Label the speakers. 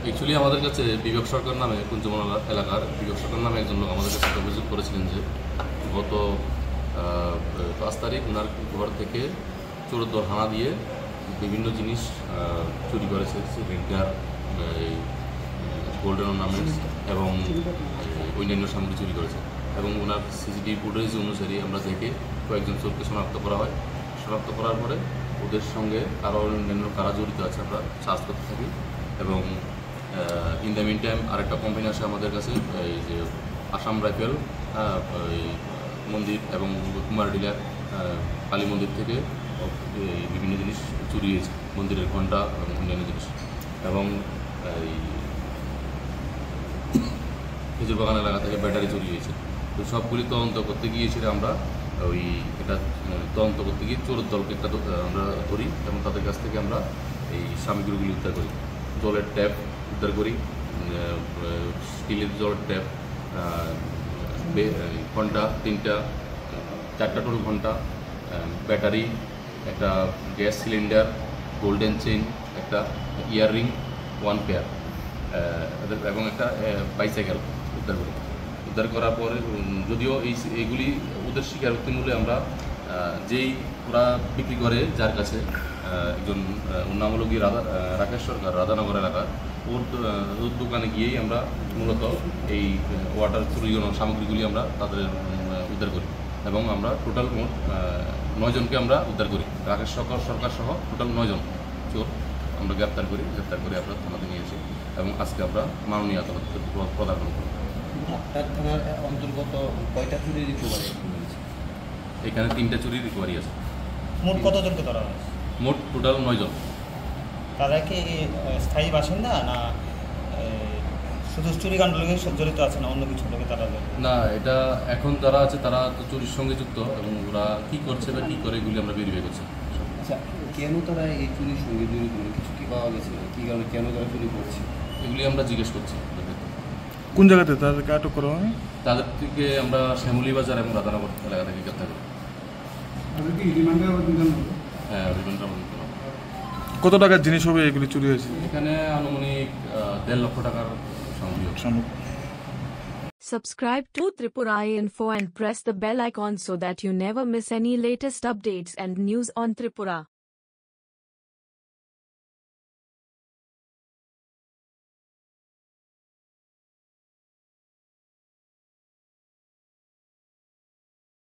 Speaker 1: Actually আমাদের কাছে বিবেক সরকার নামে কুঞ্জমনা এলাকার বিবেক সরকার নামে একজন লোক আমাদের কাছে অভিযোগ করেছিলেন যে গত 5 তারিখ ওনার ঘর থেকে চোরদর হানা দিয়ে বিভিন্ন জিনিস চুরি করেছে, রিঙ্গার, গোল্ডেন অর্নামেন্টস এবং অন্যান্য সামগ্রী চুরি করেছে। এবং ওনার সিসিটিভি ফুটেজ অনুসারে আমরা দেখে কয়েকজন চোরকে শনাক্ত করা হয়। শনাক্ত করার পরে ওদের সঙ্গে আরও অন্যান্য কারা জড়িত আছে আমরা সার্চ করতে থাকি। এবং ইন দ্য মিন টাইম আরেকটা কোম্পানি আসে আমাদের কাছে, এই যে আসাম রাইফেল মন্দির এবং কুমারডিলা কালী মন্দির থেকে বিভিন্ন জিনিস চুরি হয়েছে, মন্দিরের ঘণ্টা এবং অন্যান্য জিনিস। এবং এই খেজুর বাগান এলাকা থেকে ব্যাটারি চুরি হয়েছে। তো সবগুলি তদন্ত করতে গিয়েছিল আমরা এটা তদন্ত করতে গিয়ে চোরের দলকে আমরা ধরি এবং তাদের কাছ থেকে আমরা এই সামগ্রীগুলি উদ্ধার করি। জলের ট্যাপ উদ্ধার করি, স্টিলের জলের ট্যাপ, ঘণ্টা 3টা, 4টা টোল ঘণ্টা, ব্যাটারি, একটা গ্যাস সিলিন্ডার, গোল্ডেন চেইন, একটা ইয়াররিং 1 পেয়ার এবং একটা বাইসাইকেল উদ্ধার করি। উদ্ধার করার পরে যদিও এইগুলি ওদের স্বীকারোক্তি মূল্যে আমরা যেই ওরা বিক্রি করে যার কাছে একজন নাম হলো গিয়ে রাকেশ সরকার, রাধানগর এলাকার, ওর দোকানে গিয়েই আমরা মূলত এই ওয়াটার চুরির সামগ্রীগুলি আমরা তাদের উদ্ধার করি। এবং আমরা টোটাল মোট 9 জনকে আমরা উদ্ধার করি। রাকেশ সরকার সহ টোটাল 9 জন চোর আমরা গ্রেপ্তার করে আমরা থানাতে নিয়ে এসি এবং আজকে আমরা মাননীয় আদালতে প্রদান করি।
Speaker 2: আপনার থানার অন্তর্গত কয়টা চুরি রিকভারি?
Speaker 1: এখানে 3টা চুরি রিকভারি আছে।
Speaker 3: মোট কতজনকে ধরা হয়?
Speaker 1: মোট টোটাল 9 জন।
Speaker 3: তারা কি স্থায়ী বাসিন্দা না শুধু চুরিকাণ্ড লোকে জড়িত আছে না অন্য কিছু লোকে তারা?
Speaker 1: না, এটা এখন যারা আছে তারা তো চুরির সঙ্গে যুক্ত এবং ওরা কী করছে বা কী করে এগুলি আমরা ভেরিফাই করছি।
Speaker 2: আচ্ছা, কেন তারা এই চুরির সঙ্গে জড়িত? কিছু কি পাওয়া গেছে? কী কারণে কেন তারা চুরি করছে
Speaker 1: এগুলি আমরা জিজ্ঞেস করছি।
Speaker 4: কোন জায়গাতে তাদেরকে আটক করা হয়?
Speaker 1: তাদের থেকে আমরা শ্যামলী বাজার এবং রাধানগর এলাকা থেকে গ্রেপ্তার করি। হ্যাঁ, রিমান্ড আবেদন করা।
Speaker 4: কত টাকার জিনিস হবে এগুলি চুরি হয়েছে?
Speaker 1: এখানে আনুমানিক 1.5 লক্ষ টাকার সামগ্রী।
Speaker 5: Subscribe to Tripura Info and press the bell icon so that you never miss any latest updates and news on Tripura.